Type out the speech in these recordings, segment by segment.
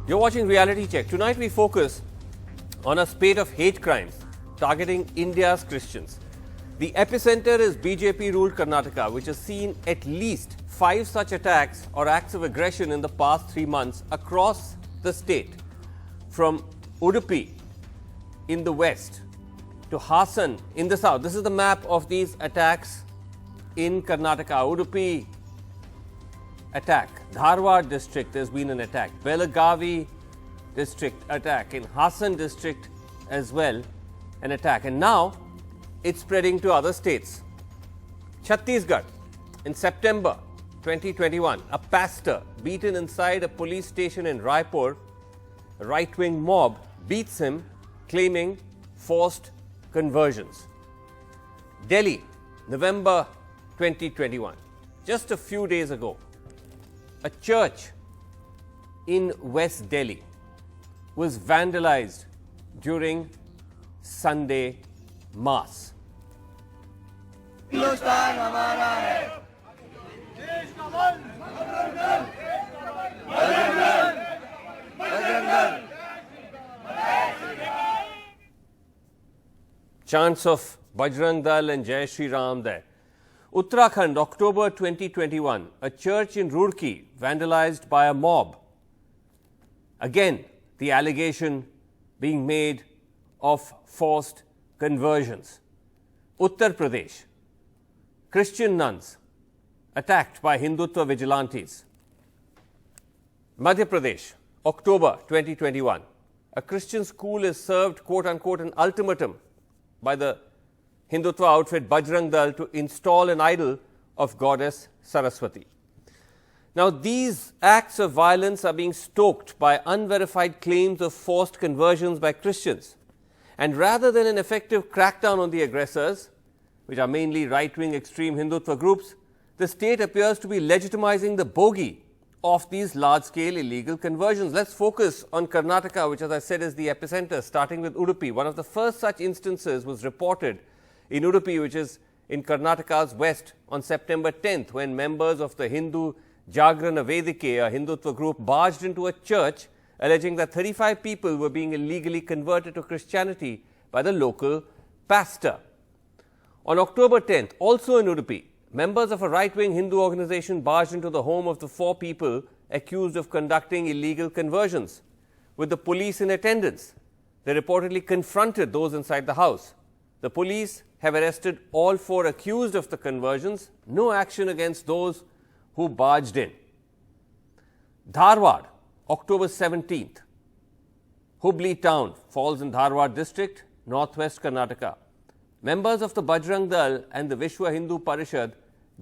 You're watching Reality Check. Tonight we focus on a spate of hate crimes targeting India's Christians. The epicenter is BJP-ruled Karnataka, which has seen at least 5 such attacks or acts of aggression in the past 3 months across the state. From Udupi in the west to Hassan in the south. This is the map of these attacks in Karnataka. Udupi attack. Dharwad district, there's been an attack. Belagavi district attack. In Hassan district as well, an attack. And now it's spreading to other states. Chhattisgarh, in September 2021, a pastor beaten inside a police station in Raipur. A right-wing mob beats him, claiming forced conversions. Delhi, November 2021. Just a few days ago, a church in West Delhi was vandalized during Sunday Mass. Chants of Bajrang Dal and Jai Shri Ram there. Uttarakhand, October 2021, a church in Roorkee vandalized by a mob. Again, the allegation being made of forced conversions. Uttar Pradesh, Christian nuns attacked by Hindutva vigilantes. Madhya Pradesh, October 2021, a Christian school is served quote-unquote an ultimatum by the Hindutva outfit Bajrang Dal to install an idol of goddess Saraswati. Now, these acts of violence are being stoked by unverified claims of forced conversions by Christians. And rather than an effective crackdown on the aggressors, which are mainly right-wing extreme Hindutva groups, the state appears to be legitimizing the bogey of these large-scale illegal conversions. Let's focus on Karnataka, which, as I said, is the epicenter, starting with Udupi. One of the first such instances was reported in Udupi, which is in Karnataka's west, on September 10th, when members of the Hindu Jagrana Vedike, a Hindutva group, barged into a church alleging that 35 people were being illegally converted to Christianity by the local pastor. On October 10th, also in Udupi, members of a right-wing Hindu organization barged into the home of the 4 people accused of conducting illegal conversions. With the police in attendance, they reportedly confronted those inside the house. The police have arrested all 4 accused of the conversions. No action against those who barged in. Dharwad, October 17th. Hubli town falls in Dharwad district, northwest Karnataka. Members of the Bajrang Dal and the Vishwa Hindu Parishad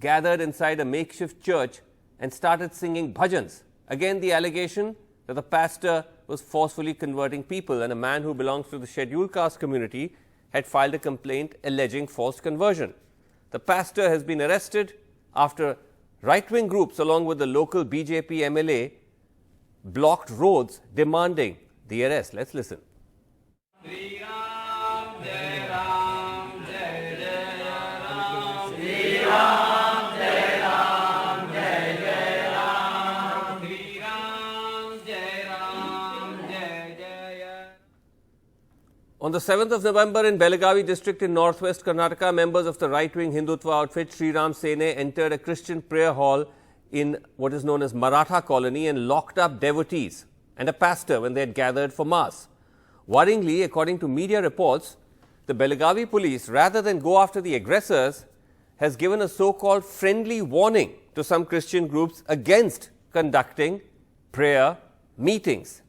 gathered inside a makeshift church and started singing bhajans. Again, the allegation that the pastor was forcefully converting people, and a man who belongs to the scheduled caste community had filed a complaint alleging forced conversion. The pastor has been arrested after right-wing groups, along with the local BJP MLA, blocked roads demanding the arrest. Let's listen. On the 7th of November in Belagavi district in northwest Karnataka, members of the right-wing Hindutva outfit Sri Ram Sene entered a Christian prayer hall in what is known as Maratha colony and locked up devotees and a pastor when they had gathered for mass. Worryingly, according to media reports, the Belagavi police, rather than go after the aggressors, has given a so-called friendly warning to some Christian groups against conducting prayer meetings.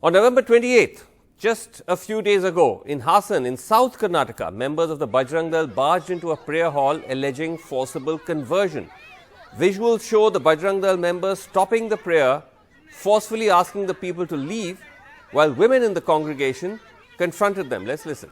On November 28th, just a few days ago, in Hassan, in South Karnataka, members of the Bajrang Dal barged into a prayer hall alleging forcible conversion. Visuals show the Bajrang Dal members stopping the prayer, forcefully asking the people to leave, while women in the congregation confronted them. Let's listen.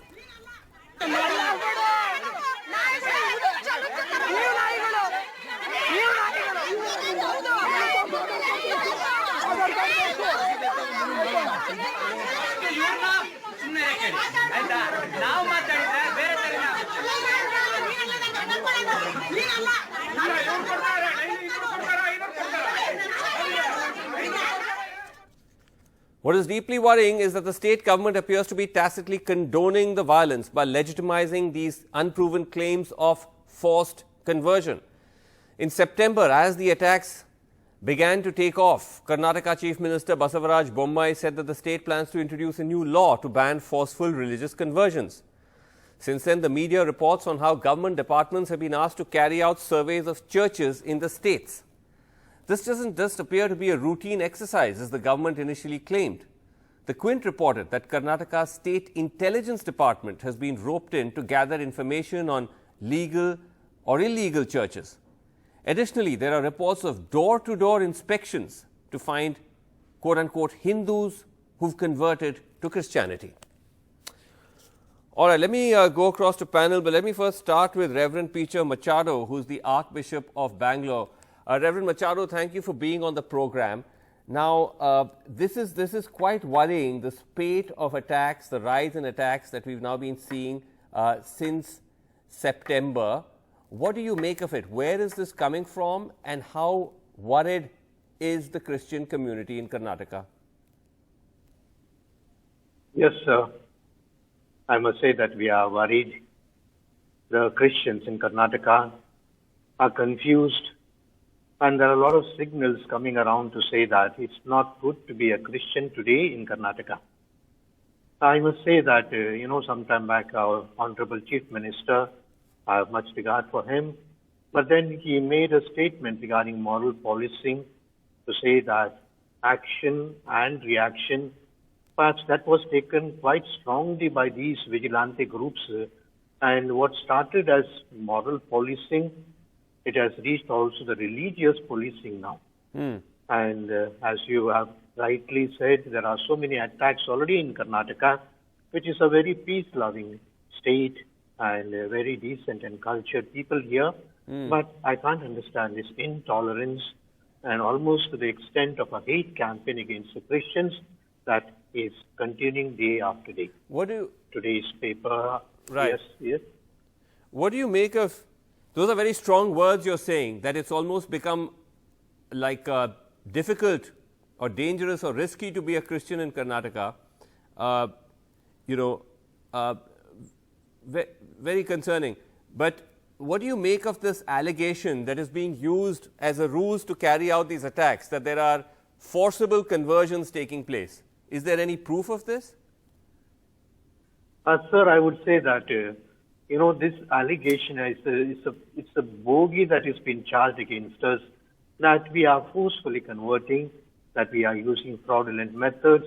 What is deeply worrying is that the state government appears to be tacitly condoning the violence by legitimizing these unproven claims of forced conversion. In September, as the attacks began to take off, Karnataka Chief Minister Basavaraj Bommai said that the state plans to introduce a new law to ban forceful religious conversions. Since then, the media reports on how government departments have been asked to carry out surveys of churches in the states. This doesn't just appear to be a routine exercise as the government initially claimed. The Quint reported that Karnataka's State Intelligence Department has been roped in to gather information on legal or illegal churches. Additionally, there are reports of door-to-door inspections to find quote-unquote Hindus who've converted to Christianity. All right, let me go across to panel, but let me first start with Reverend Peter Machado, who's the Archbishop of Bangalore. Reverend Machado, thank you for being on the program. Now, this is quite worrying, the spate of attacks, the rise in attacks that we've now been seeing since September. What do you make of it? Where is this coming from, and how worried is the Christian community in Karnataka? Yes, sir. I must say that we are worried. The Christians in Karnataka are confused, and there are a lot of signals coming around to say that it's not good to be a Christian today in Karnataka. I must say that, some time back, our Honorable Chief Minister, I have much regard for him, but then he made a statement regarding moral policing to say that action and reaction, perhaps that was taken quite strongly by these vigilante groups, and what started as moral policing, it has reached also the religious policing now. And as you have rightly said, there are so many attacks already in Karnataka, which is a very peace-loving state and very decent and cultured people here. But I can't understand this intolerance and almost to the extent of a hate campaign against the Christians that is continuing day after day. Today's paper. Right. Yes. What do you make of, those are very strong words you're saying, that it's almost become like difficult or dangerous or risky to be a Christian in Karnataka. Very concerning. But what do you make of this allegation that is being used as a ruse to carry out these attacks, that there are forcible conversions taking place? Is there any proof of this? Sir, I would say that, this allegation it's a bogey that has been charged against us, that we are forcefully converting, that we are using fraudulent methods,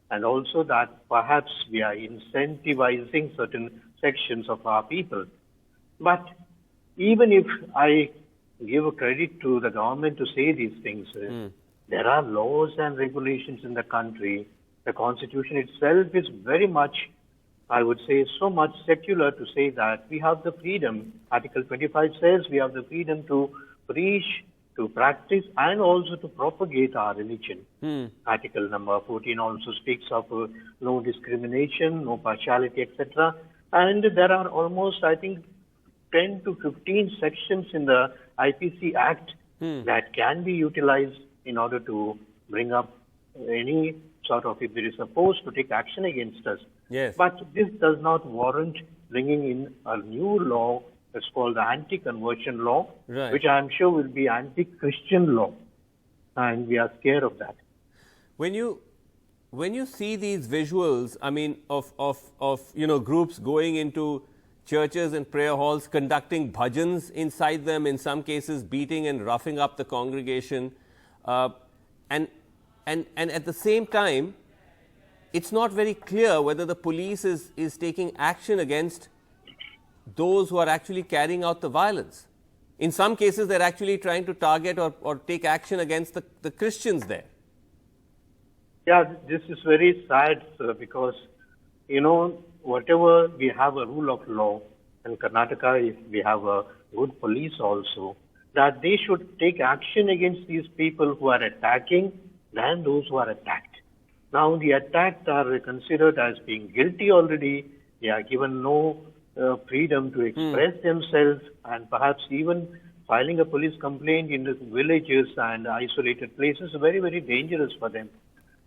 and also that perhaps we are incentivizing certain sections of our people. But even if I give credit to the government to say these things, there are laws and regulations in the country. The Constitution itself is very much, I would say, so much secular to say that we have the freedom. Article 25 says we have the freedom to preach, to practice, and also to propagate our religion. Article number 14 also speaks of no discrimination, no partiality, etc. And there are almost, I think, 10 to 15 sections in the IPC Act that can be utilized in order to bring up any sort of, if there is supposed to take action against us. Yes. But this does not warrant bringing in a new law that's called the anti-conversion law, right, which I am sure will be anti-Christian law. And we are scared of that. When you see these visuals, I mean, of groups going into churches and prayer halls, conducting bhajans inside them, in some cases beating and roughing up the congregation, and at the same time, it's not very clear whether the police is taking action against those who are actually carrying out the violence. In some cases, they're actually trying to target or take action against the Christians there. Yeah, this is very sad, sir, because, whatever we have a rule of law, in Karnataka, we have a good police also, that they should take action against these people who are attacking than those who are attacked. Now, the attacked are considered as being guilty already. They are given no freedom to express themselves, and perhaps even filing a police complaint in the villages and isolated places is very, very dangerous for them.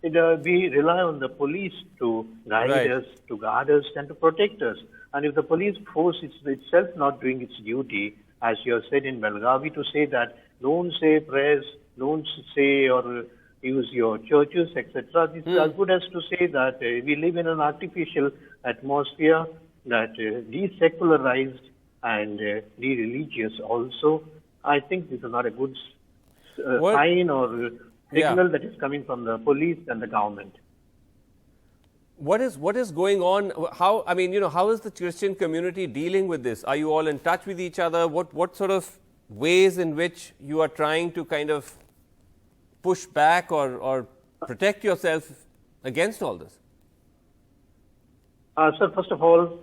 we rely on the police to guide Right. us, to guard us, and to protect us. And if the police force is itself not doing its duty, as you have said in Belgavi, to say that don't say prayers, don't say or use your churches, etc. This is as good as to say that we live in an artificial atmosphere, that desecularized and de-religious also. I think this is not a good Well, sign or yeah. signal that is coming from the police and the government. What is going on? How, I mean, how is the Christian community dealing with this? Are you all in touch with each other? What sort of ways in which you are trying to kind of push back or protect yourself against all this? Sir, first of all,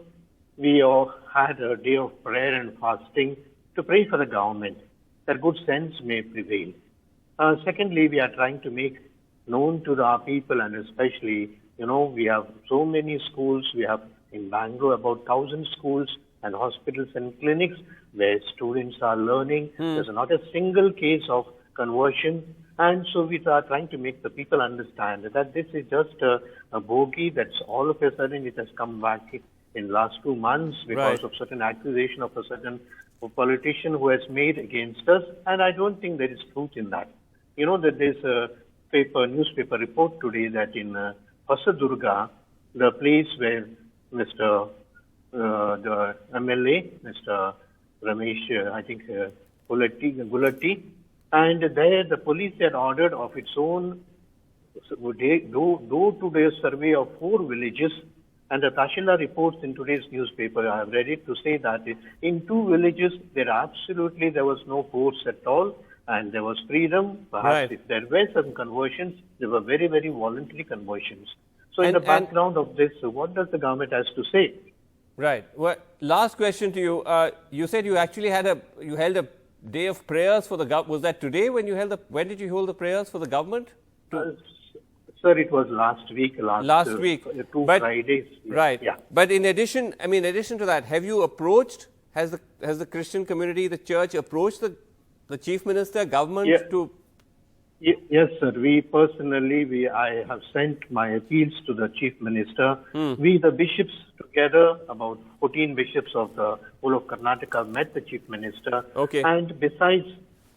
we all had a day of prayer and fasting to pray for the government that good sense may prevail. Secondly, we are trying to make known to our people, and especially, we have so many schools. We have in Bangalore about 1,000 schools and hospitals and clinics where students are learning. There's not a single case of conversion. And so we are trying to make the people understand that this is just a bogey that's all of a sudden it has come back in last 2 months because Right. of certain accusation of a certain politician who has made against us. And I don't think there is truth in that. You know that there's a newspaper report today that in Pasadurga, the place where the MLA, Mr. Ramesh, I think Gulati, and there the police had ordered of its own door-to-door survey of 4 villages, and the Tahsildar reports in today's newspaper, I have read it, to say that in 2 villages there was no force at all, and there was freedom. Perhaps Right. if there were some conversions, they were very, very voluntary conversions. So in And- the background of this, what does the government has to say? Right. Well, last question to you. You said you actually held a day of prayers for the government. Was that today when did you hold the prayers for the government? Sir, it was last week. Last week. 2 But- Fridays. Right. Yeah. But in addition to that, have you approached, has the Christian community, the church approached the chief minister, government Yeah. to? Yes, sir. I have sent my appeals to the chief minister. We, the bishops, together, about 14 bishops of the whole of Karnataka, met the chief minister. Okay. And besides,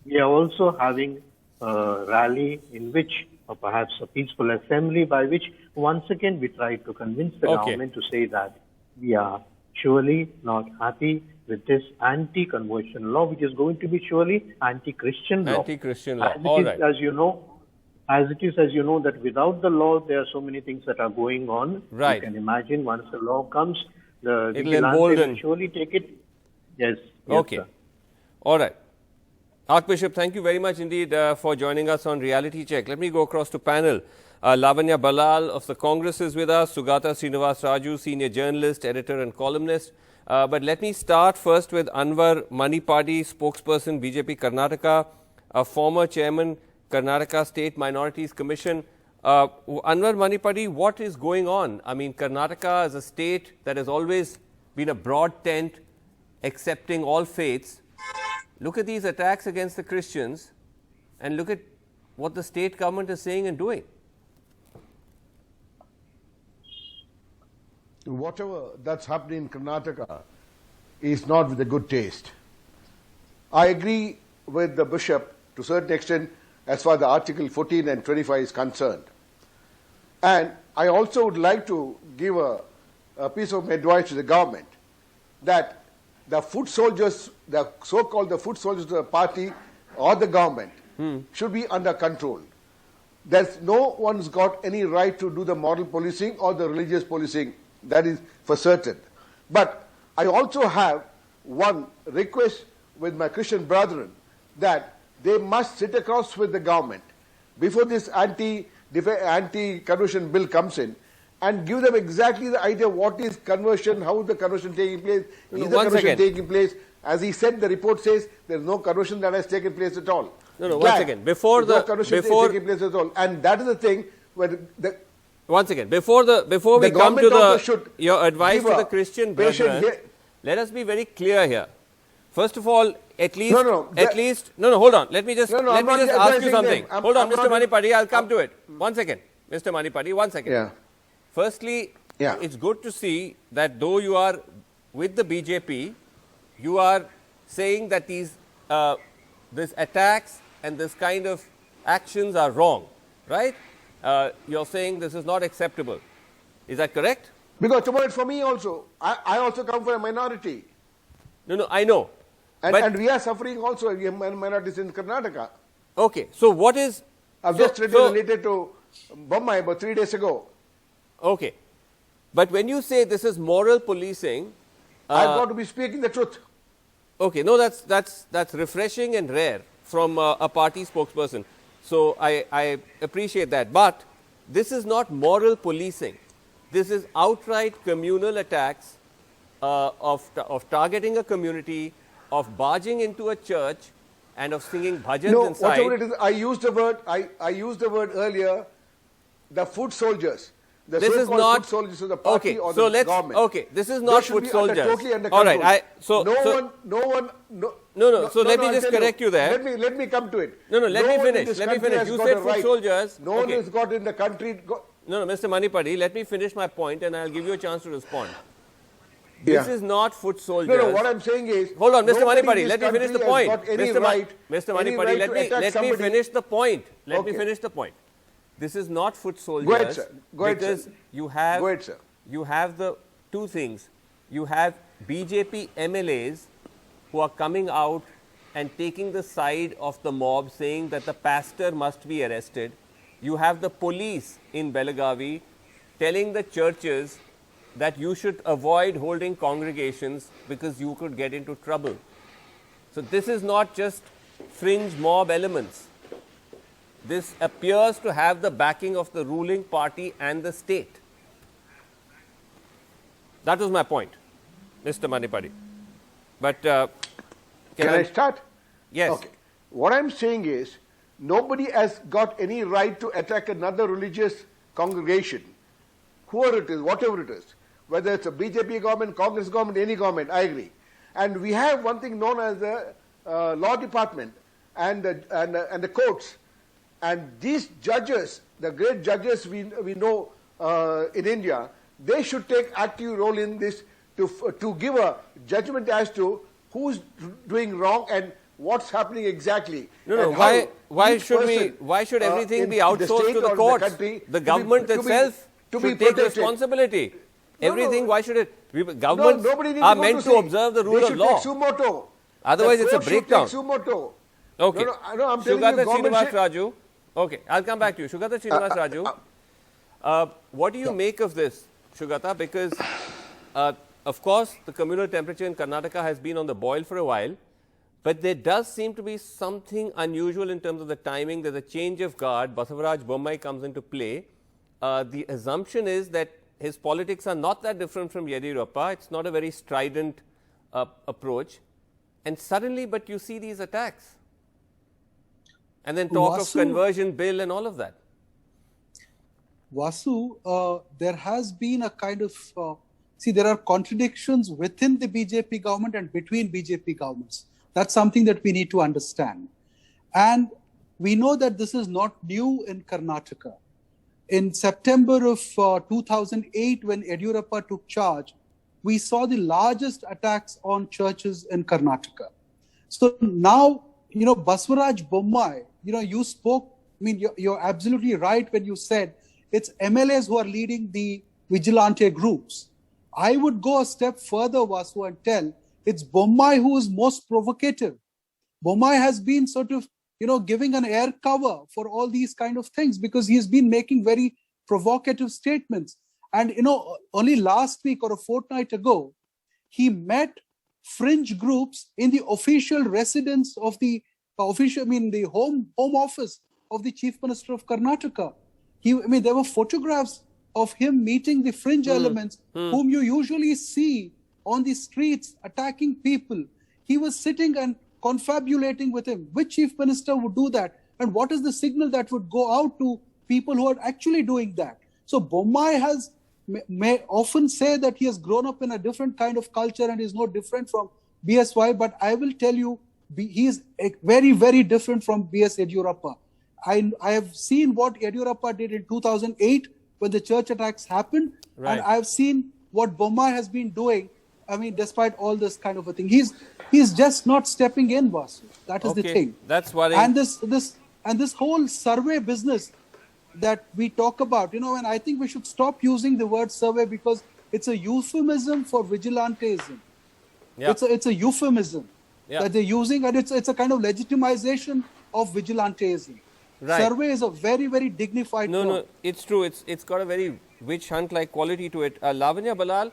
we are also having a rally in which, or perhaps a peaceful assembly, by which once again we try to convince the Okay. government to say that we are surely not happy with this anti-conversion law, which is going to be surely anti-Christian law. Anti-Christian law. As it All is, right. as you know, that without the law, there are so many things that are going on. Right. You can imagine once the law comes, the It'll vigilante embolden. will surely take it. Yes. Okay. Sir. All right. Archbishop, thank you very much indeed for joining us on Reality Check. Let me go across to panel. Lavanya Balal of the Congress is with us, Sugata Srinivas Raju, senior journalist, editor and columnist. But let me start first with Anwar Manipadi, spokesperson, BJP Karnataka, former chairman, Karnataka State Minorities Commission. Anwar Manipadi, what is going on? I mean, Karnataka is a state that has always been a broad tent, accepting all faiths. Look at these attacks against the Christians and look at what the state government is saying and doing. Whatever that's happening in Karnataka is not with a good taste. I agree with the bishop to a certain extent as far as the Article 14 and 25 is concerned. And I also would like to give a piece of advice to the government that the foot soldiers, the so-called the foot soldiers of the party or the government should be under control. There's no one's got any right to do the moral policing or the religious policing. That is for certain. But I also have one request with my Christian brethren that they must sit across with the government before this anti-conversion bill comes in and give them exactly the idea what is conversion, how is the conversion taking place, is the Once conversion again. taking place. As he said, the report says there is no conversion that has taken place at all. No, once Glad again, before there's the- no conversion before- taking place at all. And that is the thing where the Once again, before we The come to government also should your advice give to a the Christian patient brethren, hear- let us be very clear here. First of all, at least, hold on. Let me just I'm ask not you addressing something. them. Hold on, I'm Mr. not- Manipadi, I'll come to it. 1 second. Mr. Manipati, 1 second. Yeah. Firstly, Yeah. it's good to see that though you are with the BJP, you are saying that these attacks and this kind of actions are wrong, right? You're saying this is not acceptable. Is that correct? Because tomorrow it's for me also. I also come from a minority. No, I know. And we are suffering also, we have minorities in Karnataka. Okay, so what is... I've just read related to Bommai about 3 days ago. Okay. But when you say this is moral policing... I've got to be speaking the truth. Okay, no, that's refreshing and rare from a party spokesperson. So I appreciate that. But this is not moral policing. This is outright communal attacks of targeting a community, of barging into a church and of singing bhajans inside. Whatever it is, I used the word earlier, the foot soldiers. The This is so-called not foot soldiers of the party okay, or so the let's, government. Okay, this is not foot soldiers. Totally under All control. right, so let me just correct you there. Let me come to it. No, let me finish. Let me finish. You said foot soldiers. No one has got in the country. No, Mr. Manipati, let me finish my point and I'll give you a chance to respond. This is not foot soldiers. No, what I'm saying is... Hold on, Mr. Manipati, let me finish the point. Mr. Manipati, let me finish the point. Let me finish the point. This is not foot soldiers. Go ahead, sir. Because you have the two things. You have BJP MLAs who are coming out and taking the side of the mob, saying that the pastor must be arrested. You have the police in Belagavi telling the churches that you should avoid holding congregations because you could get into trouble. So this is not just fringe mob elements. This appears to have the backing of the ruling party and the state. That was my point, Mr. Manipati. But can I start? Yes. Okay. What I'm saying is, nobody has got any right to attack another religious congregation, whoever it is, whatever it is, whether it's a BJP government, Congress government, any government, I agree. And we have one thing known as the law department and the courts. And these judges, the great judges we know in India, they should take active role in this to give a judgment as to who's doing wrong and what's happening exactly. No. Why should everything be outsourced to the courts? The government itself should take responsibility. Everything. Why should it? Governments are meant to observe the rule of law. Sumoto. Otherwise, it's a breakdown. Sumoto. Okay. No, I'm telling Shugata you, Srinivas Raju. Okay, I'll come back to you. Shugata Srinivas Raju, what do you make of this, Shugata? Because, of course, the communal temperature in Karnataka has been on the boil for a while, but there does seem to be something unusual in terms of the timing. There's a change of guard. Basavaraj Bommai comes into play. The assumption is that his politics are not that different from Yediyurappa. It's not a very strident approach. And suddenly, but you see these attacks. And then talk of conversion bill and all of that. Vasu, there has been a kind of, there are contradictions within the BJP government and between BJP governments. That's something that we need to understand. And we know that this is not new in Karnataka. In September of 2008, when Yediyurappa took charge, we saw the largest attacks on churches in Karnataka. So now, Basavaraj Bommai, you spoke, you're absolutely right when you said it's MLAs who are leading the vigilante groups. I would go a step further, Vasu, and tell it's Bommai who is most provocative. Bommai has been sort of, giving an air cover for all these kind of things because he has been making very provocative statements. And, only last week or a fortnight ago, he met fringe groups in the official residence of the the home office of the Chief Minister of Karnataka. There were photographs of him meeting the fringe elements whom you usually see on the streets attacking people. He was sitting and confabulating with him. Which Chief Minister would do that? And what is the signal that would go out to people who are actually doing that? So Bommai may often say that he has grown up in a different kind of culture and is no different from BSY, but I will tell you, he is very, very different from BS Yediyurappa. I have seen what Yediyurappa did in 2008 when the church attacks happened, Right. and I have seen what Bommai has been doing. I mean, despite all this kind of a thing, he's just not stepping in, boss. That is the Okay, thing. that's worrying. And this whole survey business that we talk about, and I think we should stop using the word survey because it's a euphemism for vigilantism. Yeah. It's a euphemism Yeah. that they're using, and it's a kind of legitimization of vigilantism. Right. Survey is a very, very dignified No, term. no, it's true. It's got a very witch hunt-like quality to it. Lavanya Balal,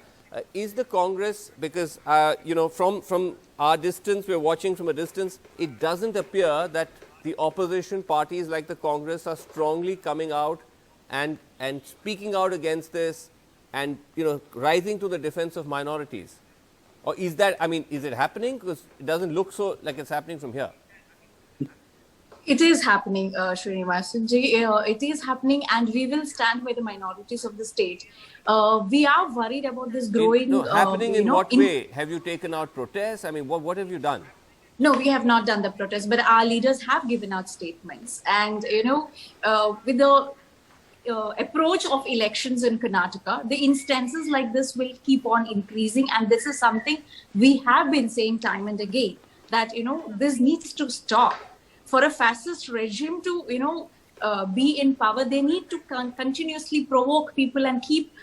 is the Congress, because from our distance, we're watching from a distance, it doesn't appear that the opposition parties like the Congress are strongly coming out and speaking out against this, and rising to the defense of minorities. Or is that? I mean, is it happening? Because it doesn't look so like it's happening from here. It is happening, Srinivasanji. It is happening, and we will stand by the minorities of the state. We are worried about this growing. Happening in what way? Have you taken out protests? I mean, what have you done? No, we have not done the protest, but our leaders have given out statements. And, with the approach of elections in Karnataka, the instances like this will keep on increasing. And this is something we have been saying time and again, that, this needs to stop. For a fascist regime to, be in power, they need to continuously provoke people and keep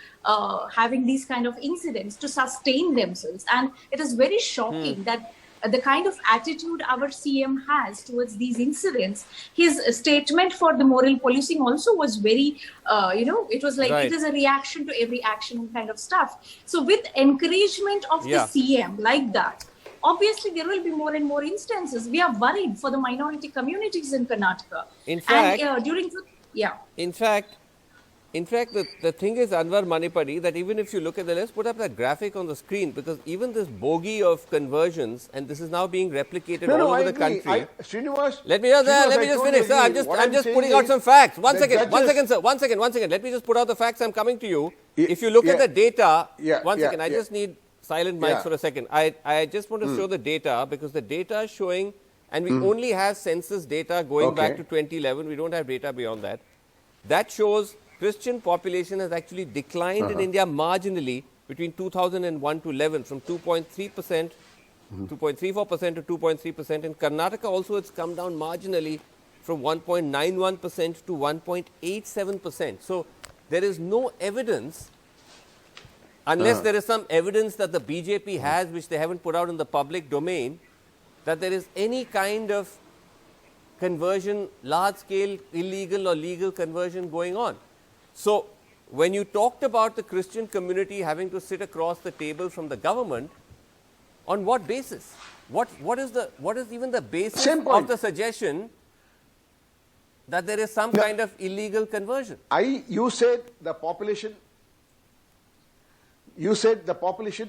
having these kind of incidents to sustain themselves. And it is very shocking that the kind of attitude our CM has towards these incidents, his statement for the moral policing also was very, it was like, Right. It is a reaction to every action and kind of stuff. So with encouragement of Yeah. the CM like that, obviously there will be more and more instances. We are worried for the minority communities in Karnataka. In fact- And In fact, the thing is, Anwar Manipadi, that even if you look at let's put up that graphic on the screen, because even this bogey of conversions, and this is now being replicated all over the country. Srinivas, Let me just finish, sir. I'm just putting out some facts. One second, sir. One second. Let me just put out the facts. I'm coming to you. If you look at the data, I just need silent mics for a second. I just want to show the data, because the data is showing, and we only have census data going back to 2011. We don't have data beyond that. That shows Christian population has actually declined in India marginally between 2001 to 11, from 2.3%, 2.34% to 2.3%. In Karnataka also it's come down marginally from 1.91% to 1.87%. So there is no evidence, unless there is some evidence that the BJP has, which they haven't put out in the public domain, that there is any kind of conversion, large-scale illegal or legal conversion going on. So when you talked about the Christian community having to sit across the table from the government, on what basis? What is even the basis of the suggestion that there is some kind of illegal conversion? You said the population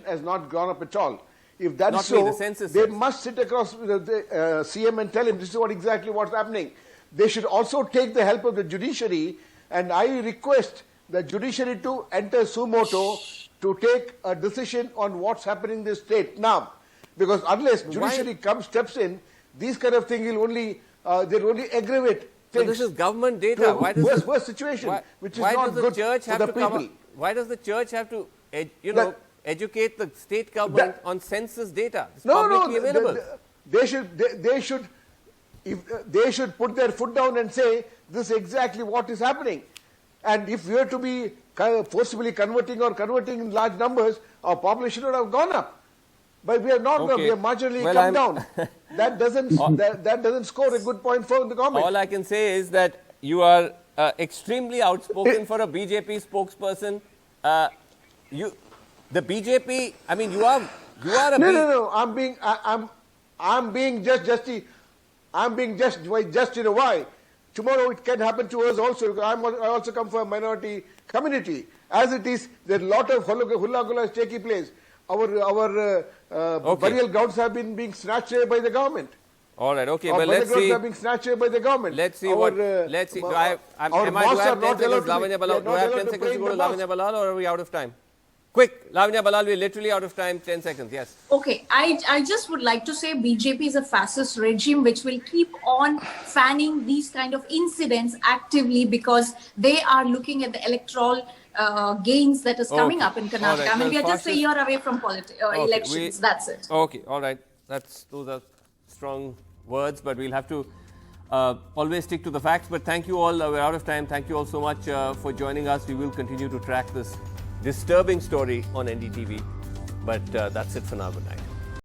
has not gone up at all. If that Not is me, so, the census they says. must sit across the CM and tell him this is exactly what's happening. They should also take the help of the judiciary, and I request the judiciary to enter suo moto to take a decision on what's happening in this state now. Because unless judiciary steps in, these kind of things will only aggravate So things. this is government data. Why does worse situation, which is why not does the good church for have the to come people. up, why does the church have to educate the state government on census data? It's publicly available. They should put their foot down and say this is exactly what is happening. And if we were to be forcibly converting in large numbers, our population would have gone up. But we are not. Okay. We have marginally Well, come down. That doesn't score a good point for the government. All I can say is that you are extremely outspoken for a BJP spokesperson. The BJP. I mean, you are a. No. I'm being just in a why. Tomorrow it can happen to us also. I also come from a minority community. As it is, there are a lot of hula taking place. Our burial grounds have been being snatched away by the government. All right. Okay. Our But let's burial see. grounds are being snatched away by the government. Let's see Let's see. Do I have 10 seconds, Lavanya Balal? Do I have 10 seconds to go to Lavanya Balal, or are we out of time? Quick, Lavanya Balal, we're literally out of time. 10 seconds, yes. Okay, I just would like to say BJP is a fascist regime which will keep on fanning these kind of incidents actively because they are looking at the electoral gains that is coming up in Karnataka. All right. I mean, Well, we are just a year away from elections. That's it. Okay, all right. Those are strong words, but we'll have to always stick to the facts. But thank you all. We're out of time. Thank you all so much for joining us. We will continue to track this disturbing story on NDTV. But that's it for now. Good night.